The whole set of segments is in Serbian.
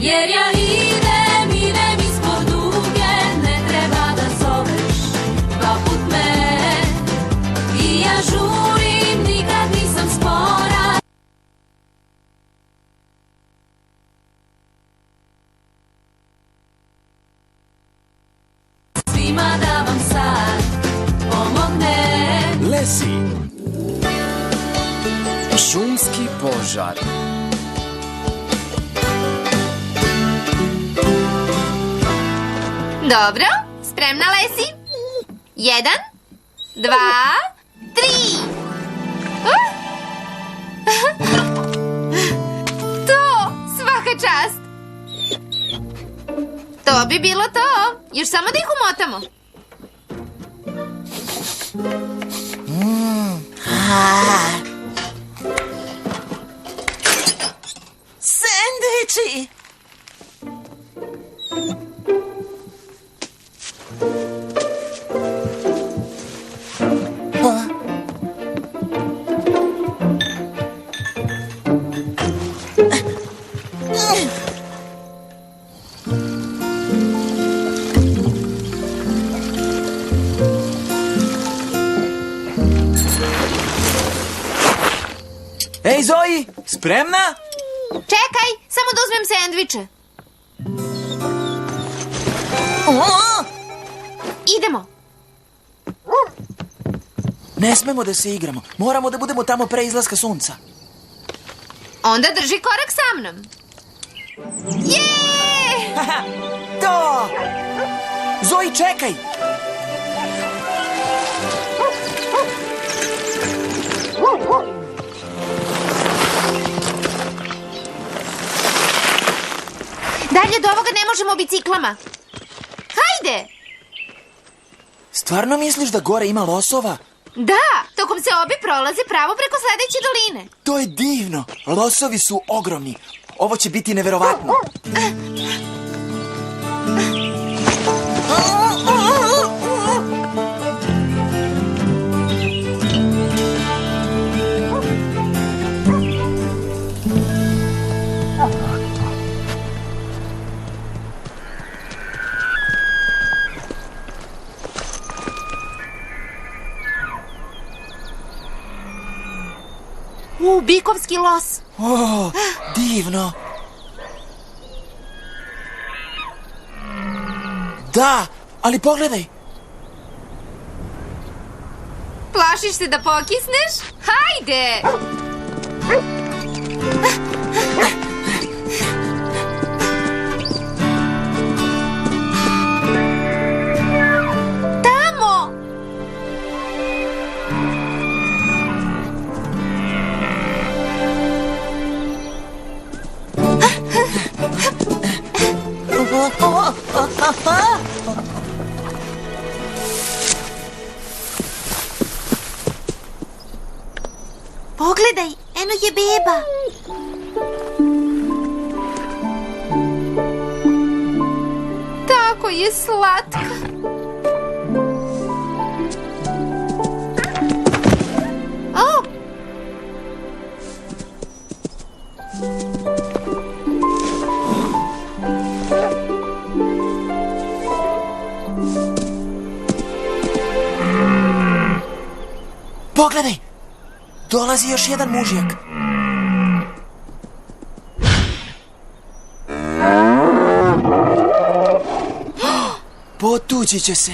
Jer ja idem ispod duge, ne treba da zoveš dva put me. I ja žurim, nikad nisam spora. Svima da vam sad pomognem. Lesi. Šumski požar. Dobro, spremna, Lesi? 1, 2, 3. To, svaka čast. To bi bilo to. Još samo da ih umotamo. Sendviči! Ej, Zoji, spremna? Čekaj, samo da uzmem sendviče. Idemo. Ne smemo da se igramo. Moramo da budemo tamo pre izlaska sunca. Onda drži korak sa mnom. To! Zoji, čekaj! Dalje od ovoga ne možemo biciklama. Hajde! Stvarno misliš da gore ima losova? Da, tokom se obi prolaze pravo preko sledeće doline. To je divno. Losovi su ogromni. Ovo će biti neverovatno. Bikovski los. O, divno. Da, ali pogledaj. Plašiš se da pokisneš? Hajde! Tamo! Pogledaj, eno je beba. Tako je slatka. O! Pogledaj. Dolazi još jedan mužjak. Potući će se.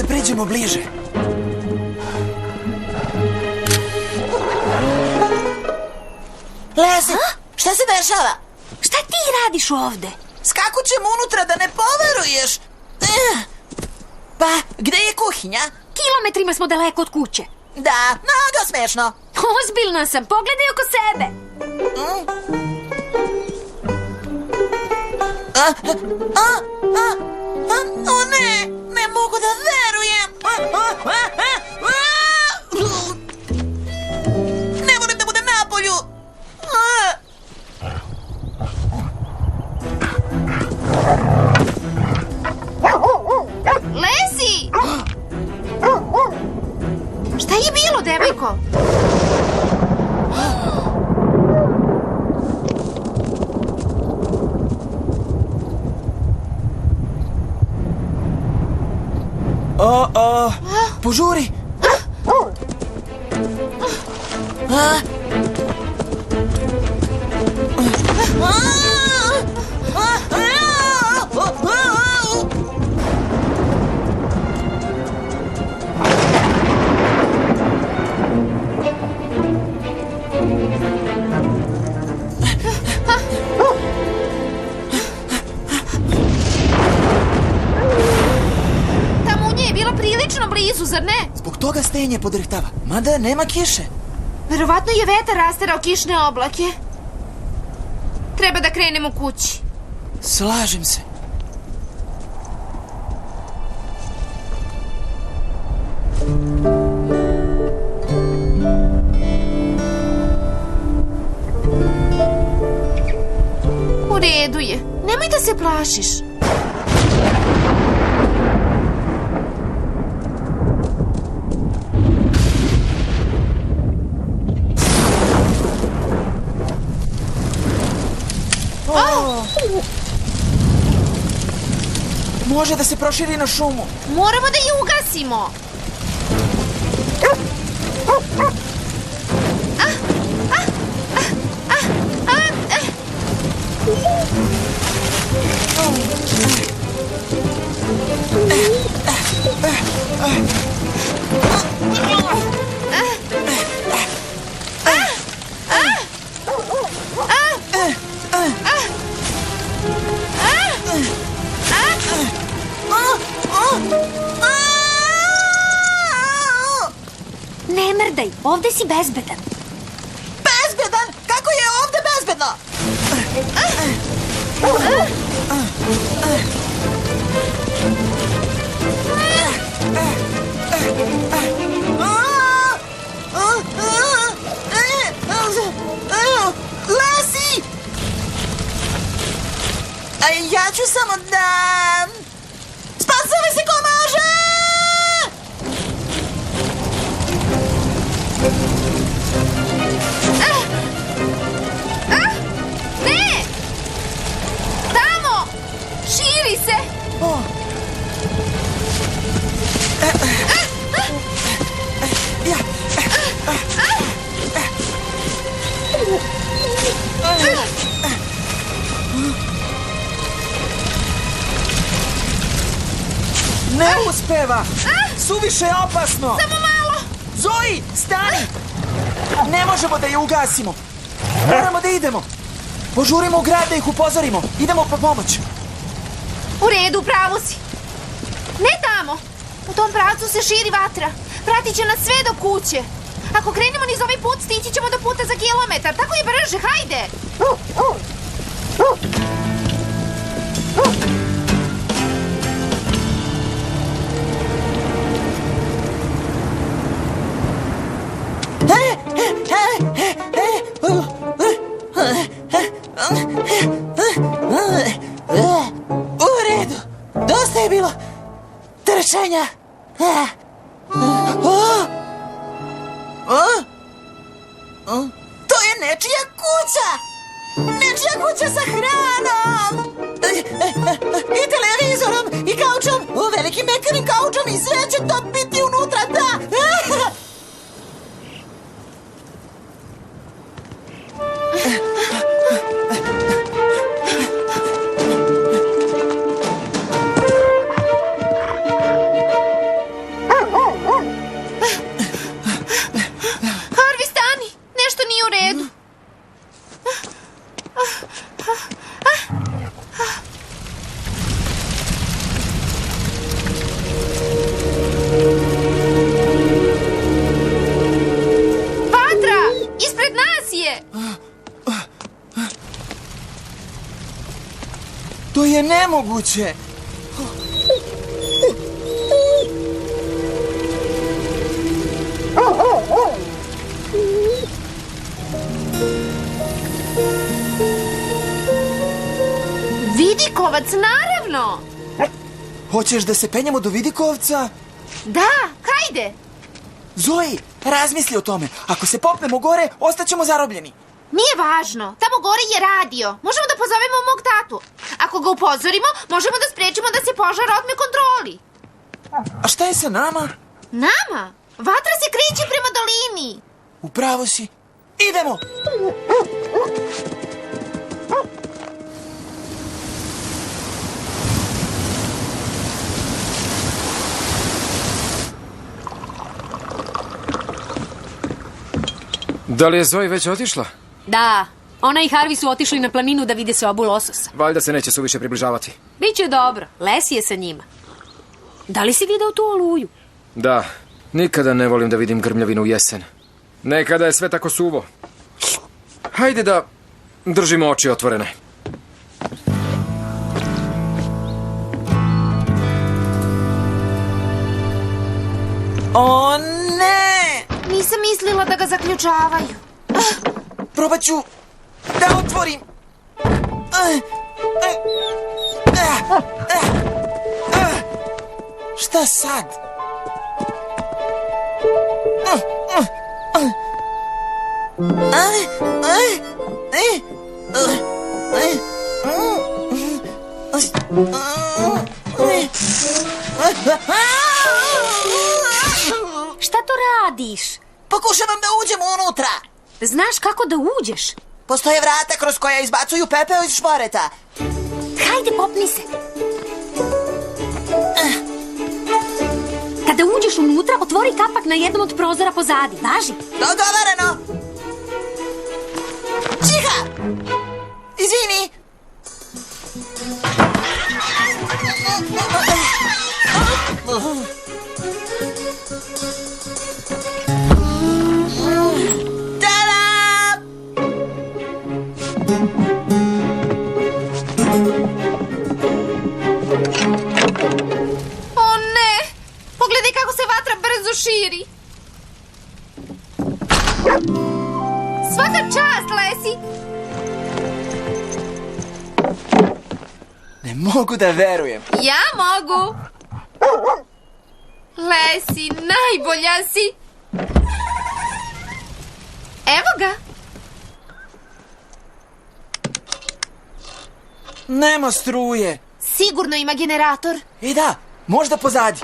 Priđemo bliže. Lesi, šta se dešava? Šta ti radiš ovde? Skakućem unutra da ne poveruješ. Pa, gde je kuhinja? Kilometrima smo daleko od kuće. Da, mnogo smešno. Ozbiljna sam, pogledaj oko sebe. O ne, ne mogu da verujem. Požuri! Ta munja je bila prilično blizu, zar ne? Zbog toga stenje podrhtava. Mada nema kiše. Verovatno je vetar rasterao kišne oblake. Treba da krenemo kući. Slažem se. U redu je. Nemoj da se plašiš. Može da se proširi na šumu. Moramo da je ugasimo. Ne mrdaj, ovde si bezbedan. Bezbedan? Kako je ovde bezbedno? Lasi! Ja ću samo da... Spasavaj se ko može! Ne! Tamo! Širi se! Ne uspeva! Suviše je opasno! Samo malo! Zoe, stani! Ne možemo da je ugasimo. Moramo da idemo. Požurimo u grad da ih upozorimo. Idemo po pomoć. U redu, pravo si. Ne tamo. U tom pravcu se širi vatra. Pratit će nas sve do kuće. Ako krenemo niz ovaj put, stići ćemo do puta za kilometar. Tako je brže, hajde! U redu. Dosta je bilo trčanja. To je nečija kuća. Nečija kuća sa hranom. I televizorom. I kaučom. Velikim mekarnim kaučom. I sve će to biti unutra. Da. Harvey, stani! Nešto nije u redu. Vatra! Ispred nas je! To je nemoguće. Vidikovac, naravno! Hoćeš da se penjemo do Vidikovca? Da, hajde! Zoe, razmisli o tome. Ako se popnemo gore, ostaćemo zarobljeni. Nije važno, tamo gore je radio. Možemo da pozovemo mog tatu. Ako ga upozorimo, možemo da sprečimo da se požar otme kontroli. A šta je sa nama? Nama? Vatra se kreće prema dolini. Upravo si. Idemo! Da li je Zoe već otišla? Da, ona i Harvey su otišli na planinu da vide sobu lososa. Valjda se neće suviše približavati. Biće dobro, Les je sa njima. Da li si video tu oluju? Da, nikada ne volim da vidim grmljavinu u jesen. Nekada je sve tako suvo. Hajde da držimo oči otvorene. O ne! Nisam mislila da ga zaključavaju. Probat ću da otvorim. Šta sad? Šta to radiš? Pokušavam da uđem unutra. Znaš kako da uđeš? Postoje vrata kroz koja izbacuju pepeo iz šporeta. Hajde, popni se. Kada uđeš unutra, otvori kapak na jednom od prozora pozadi. Važi. Dogovoreno. Čiha! Izvini. Tada! O ne! Pogledaj kako se vatra brzo širi. Svaka čast, Lesi! Ne mogu da verujem. Ja mogu. Lesi, najbolja si. Evo ga. Nema struje. Sigurno ima generator. I da, možda pozadi.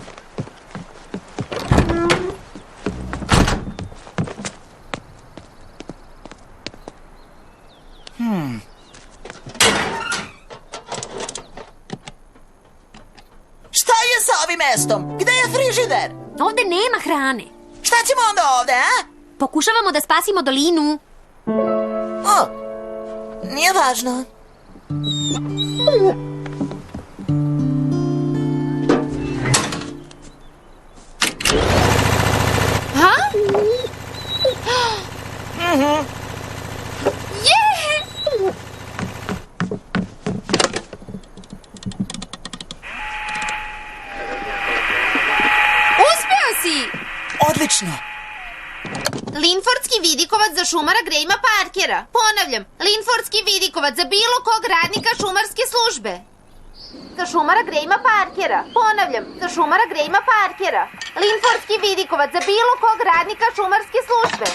Šta je sa ovim mestom? Gde je frižider? Ovde nema hrane. Šta ćemo onda ovde, a? Pokušavamo da spasimo dolinu. O, nije važno. Ha? Je! Uspeo si! Odlično. Linfordski vidikovac za šumara Grejma Parkera. Ponavljam, Linfordski vidikovac za bilo kog radnika šumarske službe. Za šumara Grejma Parkera. Ponavljam, za šumara Grejma Parkera. Linfordski vidikovac za bilo kog radnika šumarske službe.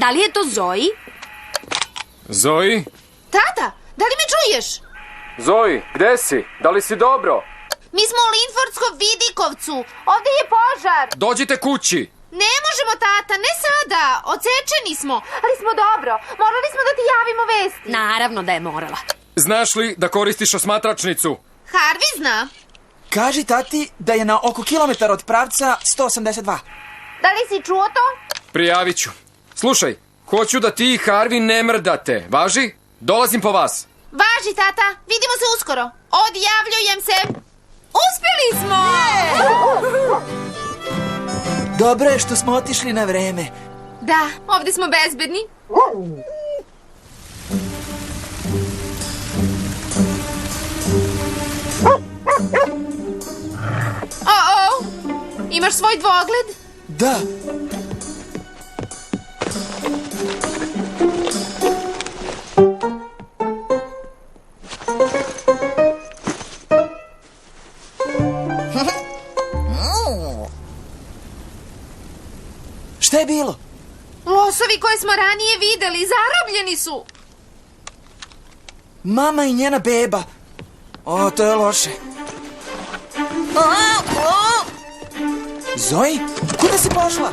Da li je to Zoe? Zoe? Tata, da li me čuješ? Zoe, gde si? Da li si dobro? Mi smo u Linfordskom vidikovcu. Ovde je požar. Dođite kući! Ne možemo, tata, ne sada. Odsečeni smo, ali smo dobro. Morali smo da ti javimo vesti. Naravno da je morala. Znaš li da koristiš osmatračnicu? Harvey zna. Kaži tati da je na oko kilometar od pravca 182. Da li si čuo to? Prijavit ću. Slušaj, hoću da ti i Harvey ne mrdate. Važi? Dolazim po vas. Važi, tata. Vidimo se uskoro. Odjavljujem se. Uspeli smo! Dobro je što smo otišli na vreme. Da, ovde smo bezbedni. O-o! Imaš svoj dvogled? Da. Osovi koje smo ranije videli, zarobljeni su. Mama i njena beba. O, to je loše. Zoe, kuda si pošla?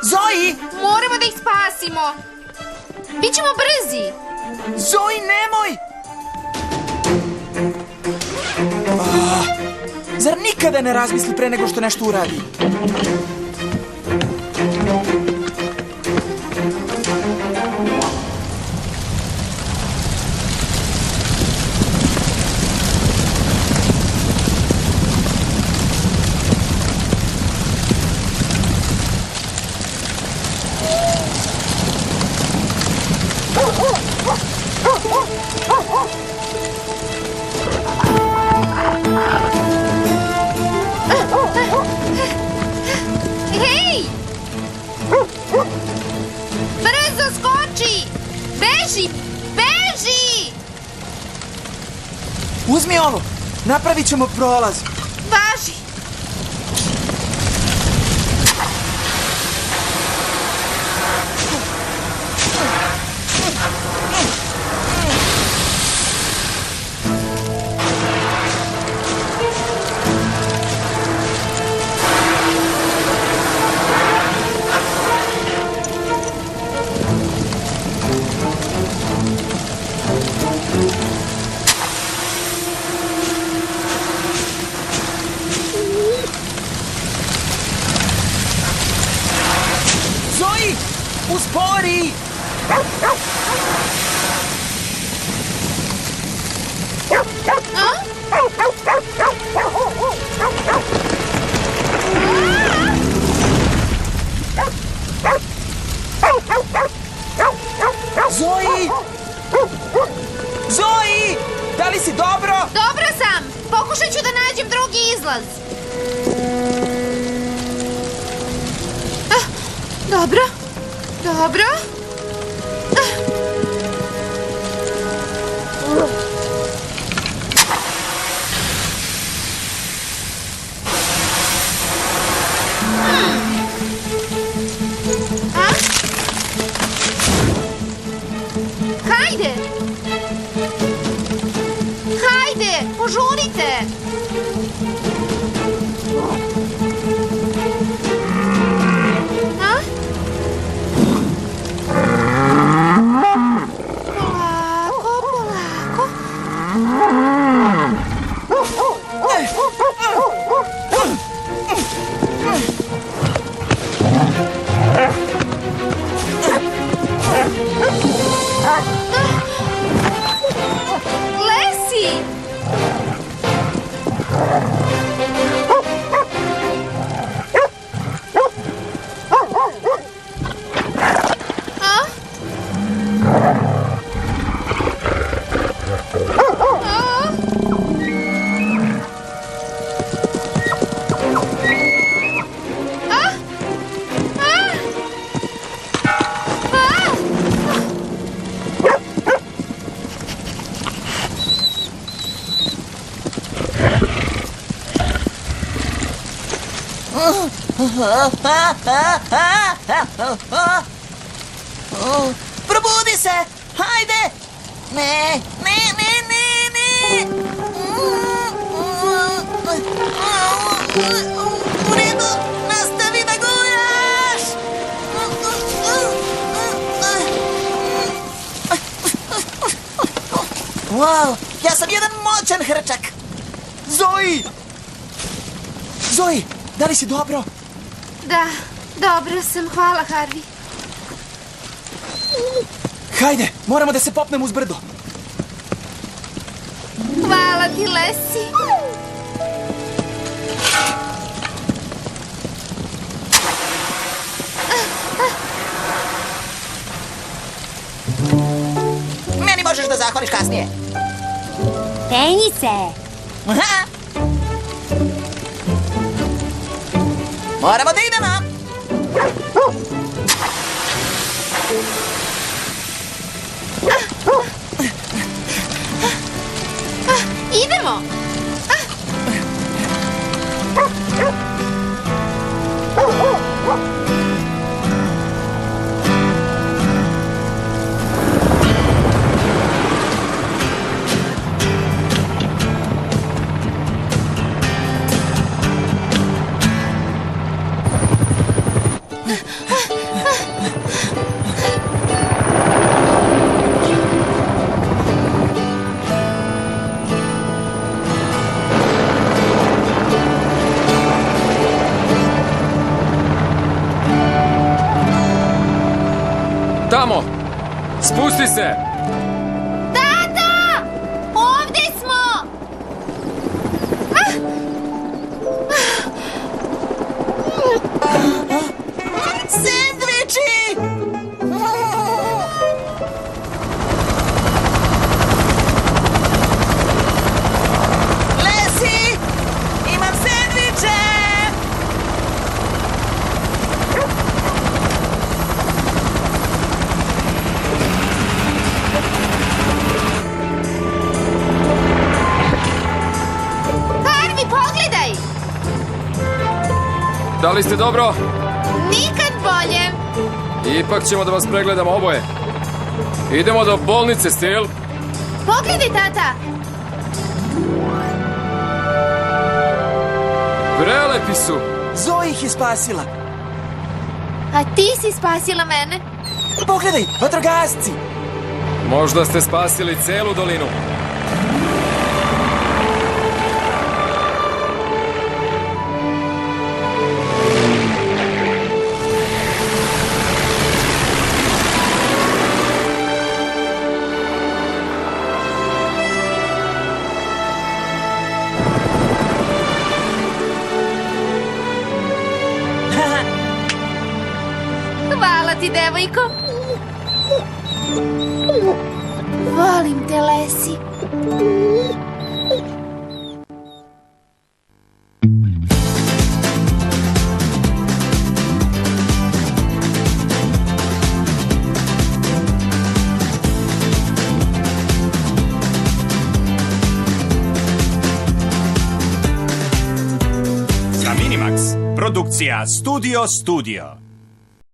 Zoe! Moramo da ih spasimo. Bićemo brzi. Zoe, nemoj! Zar nikada ne razmisli pre nego što nešto uradi? Hej! Brzo skoči! Beži! Beži! Uzmi ovo, napravit ćemo prolaz. Važi! Zoe, uspori! Zoe! Zoe! Da li si dobro? Dobro sam! Pokušat ću da nađem drugi izlaz. Dobro. Dobro. Hajde! Hajde, požurite! A? Polako, polako. Lesi! A? Probudi se! Hajde! Ne, ne, ne, ne, ne! U redu, nastavi da guraš! Wow, ja sam jedan moćan hrčak! Zoe! Zoe, da li si dobro? Da, dobro sam, hvala, Harvey. Hajde, moramo da se popnemo uz brdo. Hvala ti, Lesi. Meni možeš da zahvališ kasnije. Penji se. Aha. Moramo da idemo. Idemo! Tamo! Spusti se! Tata! Ovdje smo! Sendviči! Lesi! Imam sendviče! Harvey, pogledaj! Da li ste dobro? Nikad bolje! Ipak ćemo da vas pregledamo oboje. Idemo do bolnice, Stil. Pogledaj, tata! Prelepi su. Zoe ih je spasila. A ti si spasila mene? Pogledaj, vatrogasci! Možda ste spasili celu dolinu. Hvala ti, devojko! Volim te, Lesi! Za Minimax, produkcija Studio.